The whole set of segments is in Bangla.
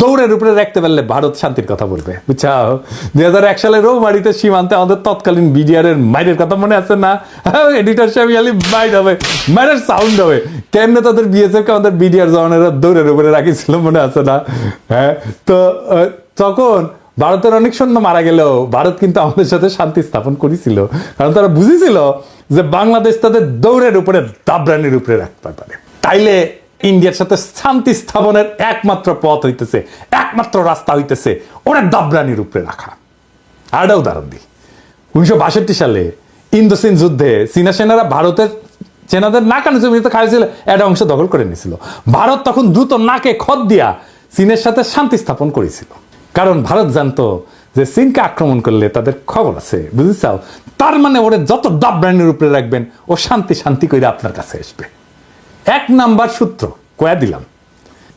দৌড়ের উপরে রাখতে পারলে ভারত শান্তির কথা বলবে, বুঝছাও? 2001 সালে রৌমারিতে সীমান্তে আমাদের তৎকালীন বিডিআর এর মাইরের কথা মনে আছে না? এডিটর সাহেব মাইর হবে, মাইরের সাউন্ড হবে, কেমনে তাদের বিএসএফ কে আমাদের বিডিআর জওয়ানেরা দৌড়ের উপরে রাখিছিল মনে আছে না? হ্যাঁ, তো তখন ভারতের অনেক সৈন্য মারা গেলেও ভারত কিন্তু আমাদের সাথে শান্তি স্থাপন করেছিল, কারণ তারা বুঝেছিল যে বাংলাদেশ তাদের দৌড়ের উপরে দাবরানির উপরে রাখতে পারে। তাইলে ইন্ডিয়ার সাথে শান্তি স্থাপনের একমাত্র পথ হইতেছে, একমাত্র রাস্তা হইতেছে ওরা দাবরানির উপরে রাখা। আরেকটা উদাহরণ দিই, 1962 সালে ইন্দোচীন যুদ্ধে চীনা সেনারা ভারতের সেনাদের নাকানো জমিতে খাইছিল, একটা অংশ দখল করে নিয়েছিল। ভারত তখন দ্রুত নাকে খত দিয়া চীনের সাথে শান্তি স্থাপন করেছিল, কারণ ভারত জানতো যে চীনকে আক্রমণ করলে তাদের খবর আছে, বুঝেছাও? তার মানে ওরে যত দাবরানির উপরে রাখবেন ও শান্তি শান্তি করে আপনার কাছে আসবে। 1 নাম্বার সূত্র কয়া দিলাম।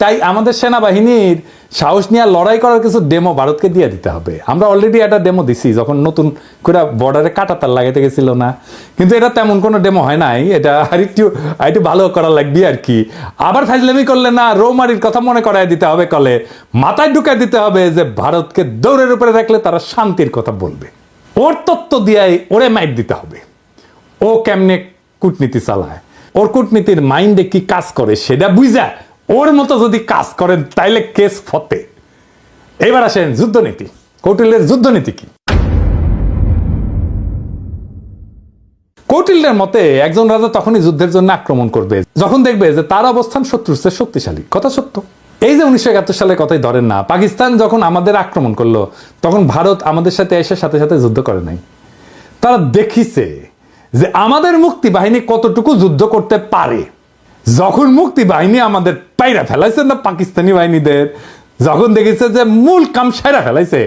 তাই আমাদের সেনাবাহিনীর সাহস নিয়ে লড়াই করার কিছু ডেমো ভারতকে দিয়ে দিতে হবে। আমরা অলরেডি একটা ডেমো দিছি যখন নতুন করে বর্ডারে কাঁটাতার লাগাইতে গেছিল না, কিন্তু এটা তেমন কোনো ডেমো হয় নাই, এটা আরেকটু ভালো করা লাগবে আর কি। আবার ফাজলামি করলে না, রৌমারির কথা মনে করাই দিতে হবে, কলে মাথায় ঢুকাই দিতে হবে যে ভারতকে দৌড়ের উপরে রাখলে তারা শান্তির কথা বলবে। ওর তত্ত্ব দিয়াই ওরে মাইট দিতে হবে। ও কেমনে কূটনীতি চালায়, ওর কূটনীতির মাইন্ডে কি কাজ করে সেটা বুঝা ওর মতো যদি কাজ করেন তাইলে কেস ফতে। এবার আসেন যুদ্ধনীতি। কৌটিল্যের যুদ্ধনীতি কি? কৌটিল্যের মতে একজন রাজা তখনই যুদ্ধের জন্য আক্রমণ করবে যখন দেখবে যে তার অবস্থান শত্রুর চেয়ে শক্তিশালী। কথা সত্য। এই যে 1971 সালের কথাই ধরেন না, পাকিস্তান যখন আমাদের আক্রমণ করলো তখন ভারত আমাদের সাথে এসে সাথে সাথে যুদ্ধ করে নাই। তারা দেখিছে যে আমাদের মুক্তি বাহিনী কতটুকু যুদ্ধ করতে পারে। যখন মুক্তি বাহিনী আমাদের পাইরা ফেলাইছে না পাকিস্তানি বাহিনীদের, যখন দেখেছে যে মূল কাম সাইরা ফেলাইছে,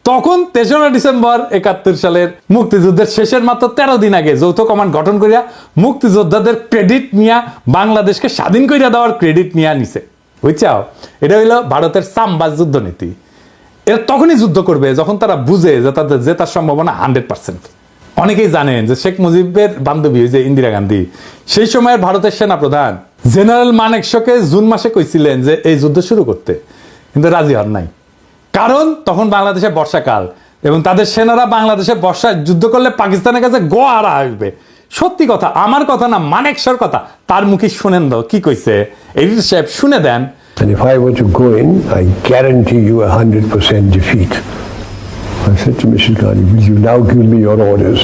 তখন 3রা ডিসেম্বর 71 সালের মুক্তিযুদ্ধের শেষের মাত্র 13 দিন আগে যৌথ কমান্ড গঠন করিয়া মুক্তিযোদ্ধাদের ক্রেডিট নিয়ে বাংলাদেশকে স্বাধীন করিয়া দেওয়ার ক্রেডিট নিয়ে নিছে, বুঝছাও? এটা হইল ভারতের সামবাজ যুদ্ধনীতি। এরা তখনই যুদ্ধ করবে যখন তারা বুঝে যে তাদের জেতার সম্ভাবনা 100%। অনেকেই জানেন যে শেখ মুজিবের বান্ধবী যে ইন্দিরা গান্ধী, সেই সময়ের ভারতের সেনাপ্রধান জেনারেল মানেকশকে জুন মাসে কইছিলেন যে এই যুদ্ধ শুরু করতে, কিন্তু রাজি হন নাই। কারণ তখন বাংলাদেশে বর্ষাকাল এবং তাদের সেনারা বাংলাদেশে বর্ষায় যুদ্ধ করলে পাকিস্তানের কাছে গোয়ারা আসবে। সত্যি কথা, আমার কথা না, মানেকশর কথা। তার মুখে শুনেন দাও কি কইছে, এডিটর সাহেব শুনে দেন। And if I were to go in, I guarantee you 100% defeat. I said to Mrs. Gandhi, will you now give me your orders?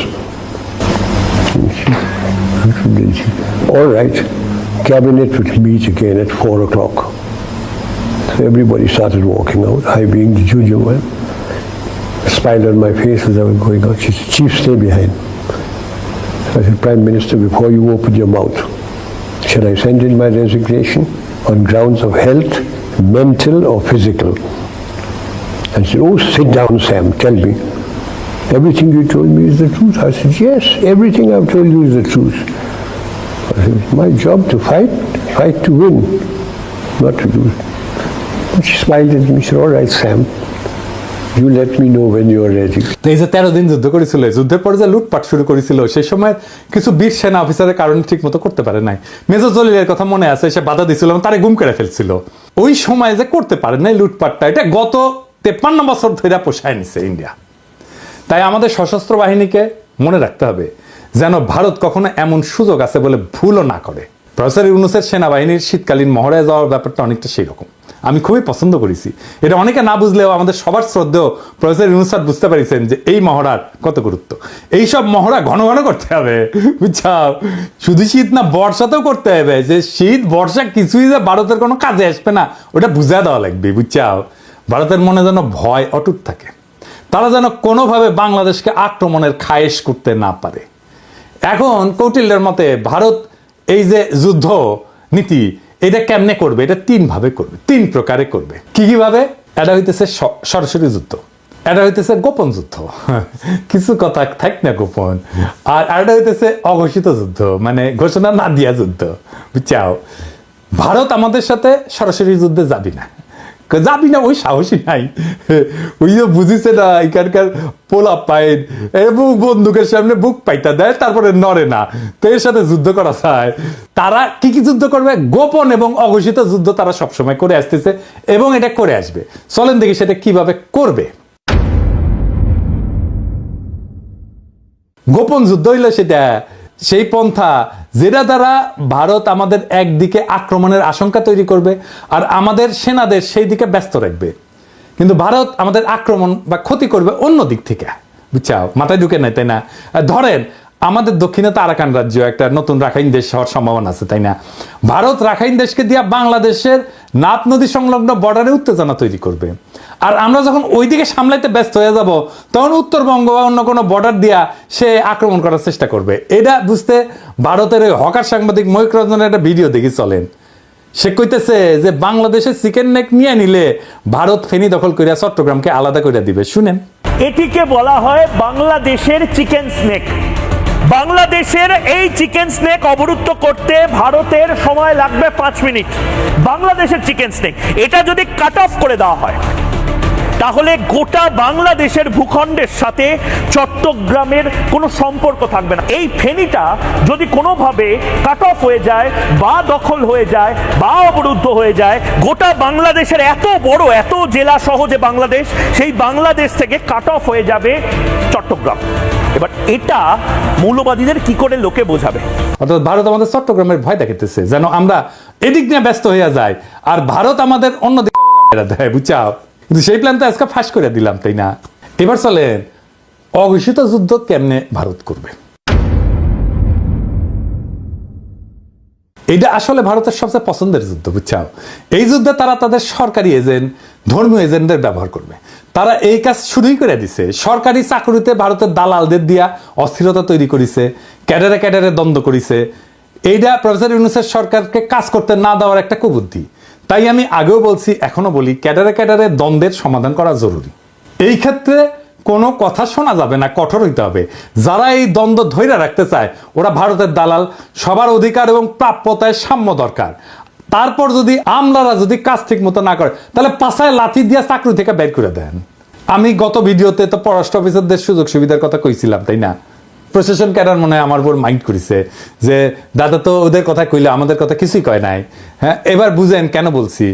All right, cabinet will meet again at 4 o'clock. So everybody started walking out, I being the junior one. A smile on my face as I was going out. She said, Chief, stay behind. So I said, Prime Minister, before you open your mouth, shall I send in my resignation on grounds of health, mental or physical? And she said, oh, sit down, Sam, tell me. Everything you told me is the truth. I said, yes, everything I've told you is the truth. I said, it's my job to fight to win, not to lose. But she smiled at me, she said, all right, Sam, you let me know when you are ready. এই যে 13 দিন যুদ্ধ করেছিল, যুদ্ধের পর যে লুটপাট শুরু করেছিল, সেই সময় কিছু বীর সেনা অফিসারের কারণে ঠিক মতো করতে পারে নাই। মেজর জলিলের কথা মনে আছে, সে বাধা দিছিল এবং তারে গুম করে ফেলছিল। ওই সময় যে করতে পারে নাই লুটপাটটা, এটা গত 53 বছর ধরে পোষায় নিছে ইন্ডিয়া। তাই আমাদের সশস্ত্র বাহিনীকে মনে রাখতে হবে যেন ভারত কখনো এমন সুযোগ আছে বলে ভুলও না করে। প্রফেসর ইউনূসের সেনাবাহিনীর শীতকালীন মহড়ায় যাওয়ার ব্যাপারটা অনেকটা সেই রকম। আমি খুবই পছন্দ করেছি এটা। অনেকে না বুঝলেও আমাদের সবার শ্রদ্ধেয় প্রফেসর ইউনূস স্যার বুঝতে পারিছেন যে এই মহড়ার কত গুরুত্ব। এইসব মহড়া ঘন ঘন করতে হবে, বুঝছাও? শুধু শীত না, বর্ষাতেও করতে হবে। যে শীত বর্ষা কিছুই যে ভারতের কোনো কাজে আসবে না, ওটা বুঝা দেওয়া লাগবে, বুঝছাও? ভারতের মনে যেন ভয় অটুট থাকে, তারা যেন কোনোভাবে বাংলাদেশকে আক্রমণের খায়েশ করতে না পারে। এখন কৌটিল্যের মতে ভারত এই যে যুদ্ধ নীতি, এটা কেমনে করবে? এটা 3 ভাবে করবে, 3 প্রকারে করবে। কি ভাবে? এটা হইতেছে সরাসরি যুদ্ধ, এটা হইতেছে গোপন যুদ্ধ, কিছু কথা থাক না গোপন, আর এটা হইতেছে অঘোষিত যুদ্ধ, মানে ঘোষণা না দিয়া যুদ্ধ, বুঝছাও? ভারত আমাদের সাথে সরাসরি যুদ্ধে যাবি না, যাবি না, ওই সাহসী নাই। ওই যে বুঝিছে না এখানকার পোলা পাইন এবং বন্দুকের সামনে বুক পাইতা দেয়, তারপরে নড়ে না। তো এর সাথে যুদ্ধ করা চায়। তারা কি কি যুদ্ধ করবে? গোপন এবং অঘোষিত যুদ্ধ তারা সবসময় করে আসতেছে এবং এটা করে আসবে। চলেন দেখি সেটা কিভাবে করবে। গোপন যুদ্ধ হইলে সেটা সেই পন্থা যেটা দ্বারা ভারত আমাদের একদিকে আক্রমণের আশঙ্কা তৈরি করবে আর আমাদের সেনাদের সেই দিকে ব্যস্ত রাখবে, কিন্তু ভারত আমাদের আক্রমণ বা ক্ষতি করবে অন্য দিক থেকে। বুঝছাও? মাথায় ঢুকে নাই, তাই না? ধরেন আমাদের দক্ষিণে তো আরাকান রাজ্য একটা নতুন রাখাইন দেশ হওয়ার সম্ভাবনা আছে, তাই না? ভারত রাখাইন দেশকে দিয়া বাংলাদেশের নাপ নদী সংলগ্ন বর্ডারে উত্তেজনা তৈরি করবে। আর আমরা যখন ওইদিকে সামলাইতে ব্যস্ত হয়ে যাব, তখন উত্তরবঙ্গ বা অন্য কোনো বর্ডার দিয়া সে আক্রমণ করার চেষ্টা করবে। এটা বুঝতে ভারতের ওই হকার সাংবাদিক ময়ূক রঞ্জনের একটা ভিডিও দেখি, চলেন। সে কইতেছে যে বাংলাদেশের চিকেন নেক নিয়ে নিলে ভারত ফেনী দখল করিয়া চট্টগ্রামকে আলাদা করে দিবে। শুনেন। এটিকে বলা হয় বাংলাদেশের চিকেন স্নেক। বাংলাদেশের এই চিকেন স্নেক অবরুদ্ধ করতে ভারতের সময় লাগবে 5 মিনিট। বাংলাদেশের চিকেন স্নেক এটা যদি কাট অফ করে দেওয়া হয়, তাহলে গোটা বাংলাদেশের ভূখণ্ডের সাথে চট্টগ্রামের কোনো সম্পর্ক থাকবে না। এই ফেনীটা যদি কোনোভাবে কাট অফ হয়ে যায় বা দখল হয়ে যায় বা অবরুদ্ধ হয়ে যায়, গোটা বাংলাদেশের এত বড় এত জেলা সহ যে বাংলাদেশ, সেই বাংলাদেশ থেকে কাট অফ হয়ে যাবে চট্টগ্রাম। এবার এটা মৌলবাদীদের কি করে লোকে বোঝাবে? অর্থাৎ ভারত আমাদের চট্টগ্রামের ভয় দেখাইতেছে যেন আমরা এদিক নিয়ে ব্যস্ত হয়ে যাই আর ভারত আমাদের অন্যদিকে মেরা দেয়। বুঝছাও? কিন্তু সেই প্ল্যান তো আজকে ফাঁস করে দিলাম, তাই না? এবার চলেন অঘোষিত যুদ্ধ কেমনে ভারত করবে। এটা আসলে ভারতের সবচেয়ে পছন্দের যুদ্ধ। বুঝছাও? এই যুদ্ধে তারা তাদের সরকারি এজেন্ট, ধর্মীয় এজেন্টদের ব্যবহার করবে। তারা এই কাজ শুরুই করে দিছে। সরকারি চাকরিতে ভারতের দালালদের দিয়া অস্থিরতা তৈরি করেছে, ক্যাডারে ক্যাডারে দ্বন্দ্ব করেছে। এইটা প্রফেসর ইউনূসের সরকারকে কাজ করতে না দেওয়ার একটা কুবুদ্ধি। তাই আমি আগেও বলছি, এখনো বলি, ক্যাডারে ক্যাডারে দ্বন্দ্বের সমাধান করা জরুরি। এই ক্ষেত্রে কোনো কথা শোনা যাবে না, কঠোর হইতে হবে। যারা এই দ্বন্দ্ব ধৈর্য রাখতে চায় ওরা ভারতের দালাল। সবার অধিকার এবং প্রাপ্যতায় সাম্য দরকার। তারপর যদি আমলারা যদি কাজ ঠিক মতো না করে, তাহলে পাছায় লাথি দিয়ে চাকরি থেকে বের করে দেন। আমি গত ভিডিওতে তো পররাষ্ট্র অফিসারদের সুযোগ সুবিধার কথা কইছিলাম, তাই না? প্রশাসন ক্যাডার মনে হয় আমার উপর মাইন্ড করেছে যে দাদা তো ওদের কথা কইলে আমাদের কথা কিছুই কয় নাই। হ্যাঁ, এবার বুঝেন কেন বলছি।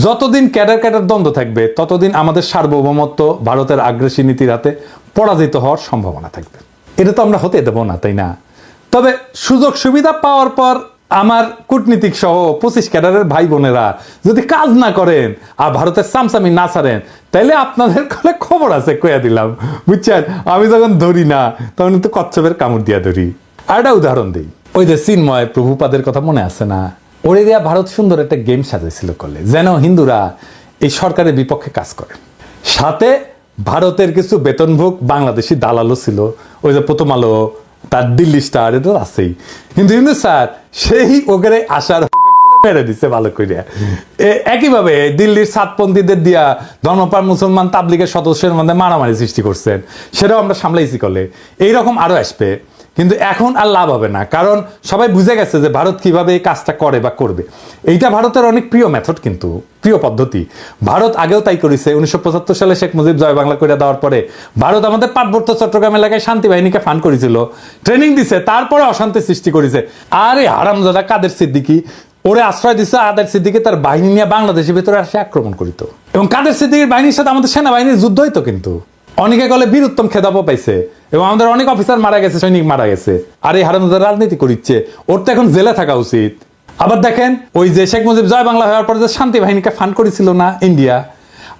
যতদিন ক্যাডার ক্যাডার দ্বন্দ্ব থাকবে ততদিন আমাদের সার্বভৌমত্ব ভারতের আগ্রাসী নীতির হাতে পরাজিত হওয়ার সম্ভাবনা থাকবে। এটা তো আমরা হতে দেবো না, তাই না? তবে সুযোগ সুবিধা পাওয়ার পর আমার কূটনীতিক সহ 25 ক্যাডারের ভাই বোনেরা যদি কাজ না করেন আর ভারতের সামসামি না ছাড়েন, তাইলে আপনাদের কলে খবর আছে, কইয়া দিলাম। বুঝছেন? আমি যখন ধরি না তখন কিন্তু কচ্ছপের কামড় দিয়া ধরি। আর একটা উদাহরণ দিই, ওই যে চিন্ময় প্রভুপাদের কথা মনে আছে না? ওরে দিয়া ভারত সুন্দর একটা গেম সাজাইছিল কলে, যেন হিন্দুরা এই সরকারের বিপক্ষে কাজ করে। সাথে ভারতের কিছু বেতনভোগ বাংলাদেশি দালালও ছিল। ওই যে প্রথম আলো, তার দিল্লি স্টার, এটা আছেই। কিন্তু স্যার সেই ওখানে আসার মেরে দিচ্ছে ভালো করিয়া। একইভাবে দিল্লির সাতপন্থীদের দিয়া ধর্মপ্রাণ মুসলমান তাবলিগের সদস্যের মধ্যে মারামারি সৃষ্টি করছেন, সেটাও আমরা সামলাইছি কলে। এইরকম আরো আসবে, কিন্তু এখন আর লাভ হবে না, কারণ সবাই বুঝে গেছে যে ভারত কিভাবে এই কাজটা করে বা করবে। এইটা ভারতের অনেক প্রিয় মেথড, কিন্তু প্রিয় পদ্ধতি। ভারত আগেও তাই করেছে। 1975 সালে শেখ মুজিব জয় বাংলা করে দেওয়ার পরে ভারত আমাদের পার্বত্য চট্টগ্রাম এলাকায় শান্তি বাহিনীকে ফান্ড করেছিল, ট্রেনিং দিছে, তারপরে অশান্তি সৃষ্টি করেছে। আরে হারামজাদা কাদের সিদ্দিকী ওরে আশ্রয় দিচ্ছে। আদের সিদ্দিকী তার বাহিনী নিয়ে বাংলাদেশের ভিতরে আসে আক্রমণ করিত, এবং কাদের সিদ্দিকীর বাহিনীর সাথে আমাদের সেনাবাহিনীর যুদ্ধ হইতো। কিন্তু অনেকে গলে বীরুত্তম খেতাবও পাইছে, এবং আমাদের অনেক অফিসার মারা গেছে, সৈনিক মারা গেছে। আর এই হারামজাদা রাজনীতি করিচ্ছে, ওর তো এখন জেলে থাকা উচিত। আবার দেখেন, ওই যে শেখ মুজিব জয় বাংলা হওয়ার পরে যে শান্তি বাহিনীকে ফান্ড করেছিল না ইন্ডিয়া,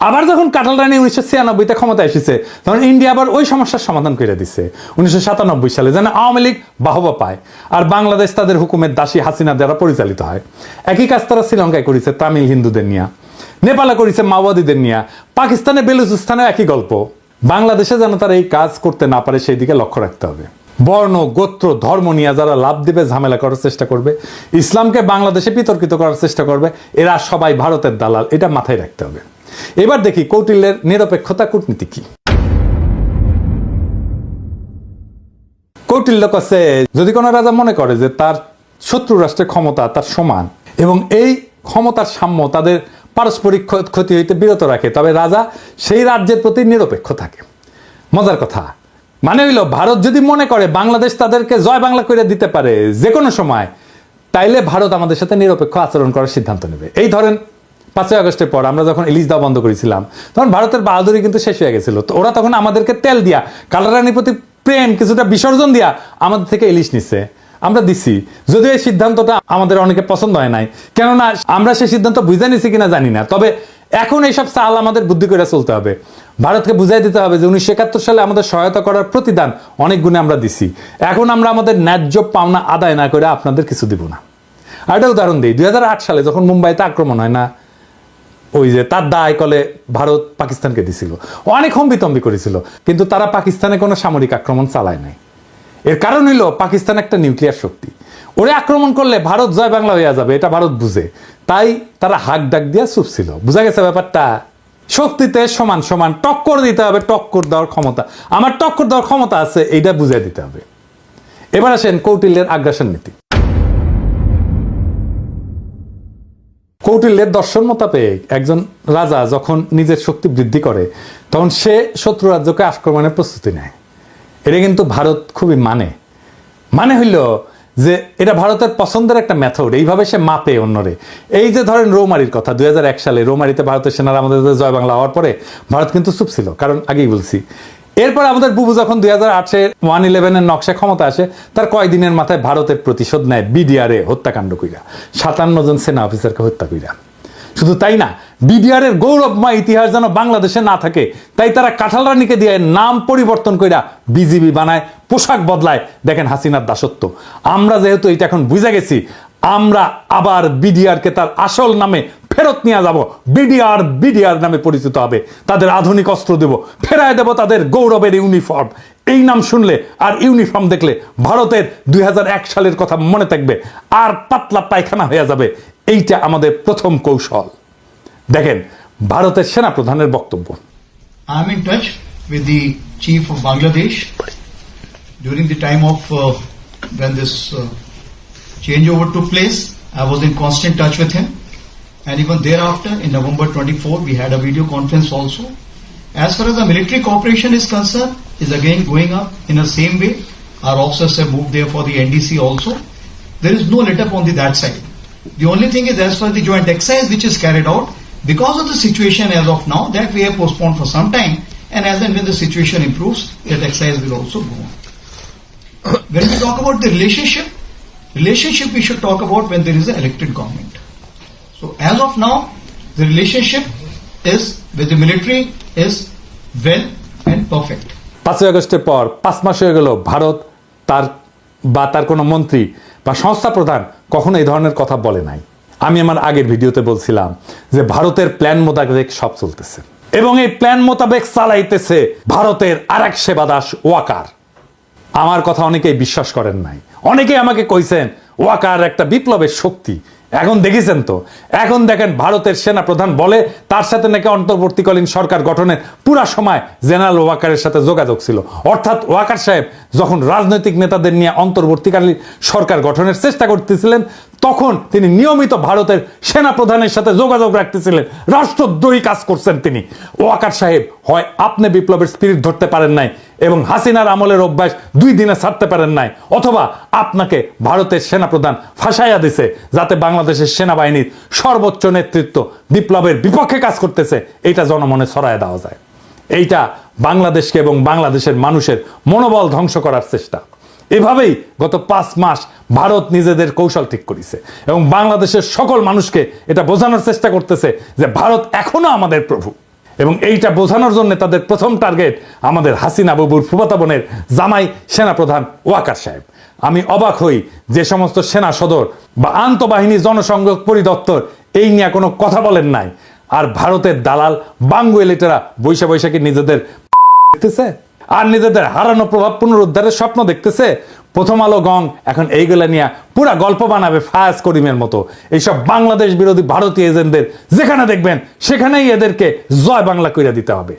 আবার যখন কাটাল রানী 1996-তে ক্ষমতা এসেছে, তখন ইন্ডিয়া আবার ওই সমস্যার সমাধান করে দিচ্ছে 1997 সালে, যেন আওয়ামী লীগ বাহবা পায় আর বাংলাদেশ তাদের হুকুমের দাসী হাসিনা দ্বারা পরিচালিত হয়। একই কাজ তারা শ্রীলঙ্কায় করেছে তামিল হিন্দুদের নিয়ে, নেপালে করেছে মাওবাদীদের নিয়ে, পাকিস্তানে বেলুচিস্তানে একই গল্প। বাংলাদেশে যেন তারা এই কাজ করতে না পারে সেই দিকে লক্ষ্য রাখতে হবে। বর্ণ, গোত্র, ধর্ম নিয়ে যারা লাভ দিবে, ঝামেলা করার চেষ্টা করবে, ইসলামকে বাংলাদেশে বিতর্কিত করার চেষ্টা করবে, এরা সবাই ভারতের দালাল, এটা মাথায় রাখতে হবে। এবার দেখি কৌটিল্যের নিরপেক্ষতা কূটনীতি কি। কৌটিল্য কাছে যদি কোনো রাজা মনে করে যে তার শত্রু রাষ্ট্রের ক্ষমতা তার সমান এবং এই ক্ষমতার সাম্য তাদের পারস্পরিক ক্ষতি হইতে বিরত রাখে, তবে রাজা সেই রাজ্যের প্রতি নিরপেক্ষ থাকে। মজার কথা মানে হইল, ভারত যদি মনে করে বাংলাদেশ তাদেরকে জয় বাংলা করে দিতে পারে যে কোনো সময়, তাইলে ভারত আমাদের সাথে নিরপেক্ষ আচরণ করার সিদ্ধান্ত নেবে। এই ধরেন 5ই আগস্টের পর আমরা যখন ইলিশ দেওয়া বন্ধ করেছিলাম, তখন ভারতের বাহাদুরি কিন্তু শেষ হয়ে গেছিল। তো ওরা তখন আমাদেরকে তেল দিয়া, কালারানির প্রতি প্রেম কিছুটা বিসর্জন দিয়া আমাদের থেকে ইলিশ নিচ্ছে, আমরা দিছি। যদিও এই সিদ্ধান্তটা আমাদের অনেকে পছন্দ হয় নাই, কেননা আমরা সেই সিদ্ধান্ত বুঝে নিছি কিনা জানি না। তবে এখন এইসব চাল আমাদের বুদ্ধি করে চলতে হবে। ভারতকে বুঝাই দিতে হবে যে 1971 সালে আমাদের সহায়তা করার প্রতিদান অনেক গুণে আমরা দিছি। এখন আমরা আমাদের ন্যায্য পাওনা আদায় না করে আপনাদের কিছু দিব না। আর একটা উদাহরণ দিই, 2008 সালে যখন মুম্বাইতে আক্রমণ হয় না, ওই যে তার দায় কলে ভারত পাকিস্তানকে দিছিল, অনেক হম্বিতম্বি করেছিল, কিন্তু তারা পাকিস্তানে কোনো সামরিক আক্রমণ চালায় নাই। এর কারণ হইল পাকিস্তান একটা নিউক্লিয়ার শক্তি, ওরে আক্রমণ করলে ভারত জয় বাংলা হয়ে যাবে, এটা ভারত বুঝে, তাই তারা হাক ডাক দিয়া চুপ ছিল। বুঝা গেছে ব্যাপারটা? শক্তিতে সমান সমান টক্কর দিতে হবে, টক্কর দেওয়ার ক্ষমতা, আমার টক্কর দেওয়ার ক্ষমতা আছে, এইটা বুঝাই দিতে হবে। এবার আসেন কৌটিল্যের আগ্রাসন নীতি। কৌটিল্যের দর্শন মোতাবেক একজন রাজা যখন নিজের শক্তি বৃদ্ধি করে, তখন সে শত্রু রাজ্যকে আক্রমণের প্রস্তুতি নেয়। এটা কিন্তু ভারত খুবই মানে হইল যে এটা ভারতের পছন্দের একটা মেথড, এইভাবে সে মাপে অন্যরে। এই যে ধরেন রৌমারির কথা, 2001 সালে রৌমারিতে ভারতের সেনারা আমাদের জয় বাংলা হওয়ার পরে ভারত কিন্তু চুপ ছিল, কারণ আগেই বলছি। এরপর আমাদের বুবু যখন 2008 111 নকশা ক্ষমতা আসে, তার কয়েকদিনের মাথায় ভারতের প্রতিশোধ নেয় বিডিআরে হত্যাকাণ্ড কইরা, 57 জন সেনা অফিসারকে হত্যা কইরা। শুধু তাই না, বিডিআরের গৌরবময় ইতিহাস যেন বাংলাদেশে না থাকে, তাই তারা কাঁঠাল রানীকে দিয়ে নাম পরিবর্তন কইরা বিজিবি বানায়, পোশাক বদলায়। দেখেন হাসিনার দাসত্ব। আমরা যেহেতু এটা এখন বুঝে গেছি, আমরা আবার বিডিআরকে তার আসল নামে ফেরত নিয়ে যাব। বিডিআর নামে পরিচিত হবে, তাদের আধুনিক অস্ত্র দেব, ফেরায় দেব তাদের গৌরবের ইউনিফর্ম। এই নাম শুনলে আর ইউনিফর্ম দেখলে ভারতের 2001 সালের কথা মনে থাকবে, আর পাতলা পায়খানা হয়ে যাবে। এইটা আমাদের প্রথম কৌশল। দেখেন ভারতের সেনা প্রধানের বক্তব্য। I am in touch with the chief of Bangladesh during the time of when this changeover took place. I was in constant touch with him, and even thereafter in November 24 we had a video conference also. As far as the military cooperation is concerned, is again going up in the same way. Our officers have moved there for the NDC also. There is no let up on that side. The only thing is, as far as the joint exercise which is carried out, because of the situation as of now, that we have postponed for some time, and as and when the situation improves, that exercise will also go on. When we talk about the relationship we should talk about when there is an elected government. So as of now, the relationship is with the military is well and perfect. 5ই আগস্টের পর 5 মাস হয়ে গেল, ভারত তার কোনো মন্ত্রী বা সংস্থা প্রধান কখনো এই ধরনের কথা বলে নাই। আমি আমার আগের ভিডিওতে বলছিলাম যে ভারতের প্ল্যান মোতাবেক সব চলতেছে, এবং এই প্ল্যান মোতাবেক চালাইতেছে ভারতের আরেক সেবাদাস ওয়াকার। আমার কথা অনেকেই বিশ্বাস করেন নাই, অনেকেই আমাকে কইছেন ওয়াকার একটা বিপ্লবের শক্তি। এখন দেখেছেন তো, এখন দেখেন ভারতের সেনা প্রধান বলে তার সাথে নাকি অন্তর্বর্তীকালীন সরকার গঠনের পুরা সময় জেনারেল ওয়াকারের সাথে যোগাযোগ ছিল। অর্থাৎ ওয়াকার সাহেব যখন রাজনৈতিক নেতাদের নিয়ে অন্তর্বর্তীকালীন সরকার গঠনের চেষ্টা করতেছিলেন, তখন তিনি নিয়মিত ভারতের সেনা প্রধানের সাথে যোগাযোগ রাখতেছিলেন, রাষ্ট্রদ্রোহী কাজ করছেন তিনি। ওয়াকার সাহেব হয় আপনি বিপ্লবের স্পিরিট ধরতে পারেন নাই এবং হাসিনার আমলের অভ্যাস 2 দিনে ছাড়তে পারেন নাই, অথবা আপনাকে ভারতের সেনাপ্রধান ফাঁসাইয়া দিছে যাতে বাংলাদেশের সেনাবাহিনীর সর্বোচ্চ নেতৃত্ব বিপ্লবের বিপক্ষে কাজ করতেছে, এইটা জনমনে ছড়ায় দেওয়া যায়। এইটা বাংলাদেশকে এবং বাংলাদেশের মানুষের মনোবল ধ্বংস করার চেষ্টা। এভাবেই গত 5 মাস ভারত নিজেদের কৌশল ঠিক করেছে এবং বাংলাদেশের সকল মানুষকে এটা বোঝানোর চেষ্টা করতেছে যে ভারত এখনো আমাদের প্রভু। এবং এইটা বোঝানোর জন্য তাদের প্রথম টার্গেট আমাদের হাসিনা বাবুর ফুফাতো বোনের জামাই সেনাপ্রধান ওয়াকার সাহেব। আমি অবাক হই যে সমস্ত সেনা সদর বা আন্তঃবাহিনী জনসংযোগ পরিদপ্তর এই নিয়ে কোনো কথা বলেন নাই, আর ভারতের দালাল বাঙ্গু এলিটেরা বৈশাখী নিজেদের দেখতেছে আর নিজেদের হারানো প্রভাব পুনরুদ্ধারের স্বপ্ন দেখতেছে। প্রথম আলো গং এখন এইগুলা নিয়ে পুরা গল্প বানাবে ফায়াজ করিমের মতো। এইসব বাংলাদেশ বিরোধী ভারতীয় এজেন্টদের যেখানে দেখবেন সেখানেই এদেরকে জয় বাংলা কইরা দিতে হবে।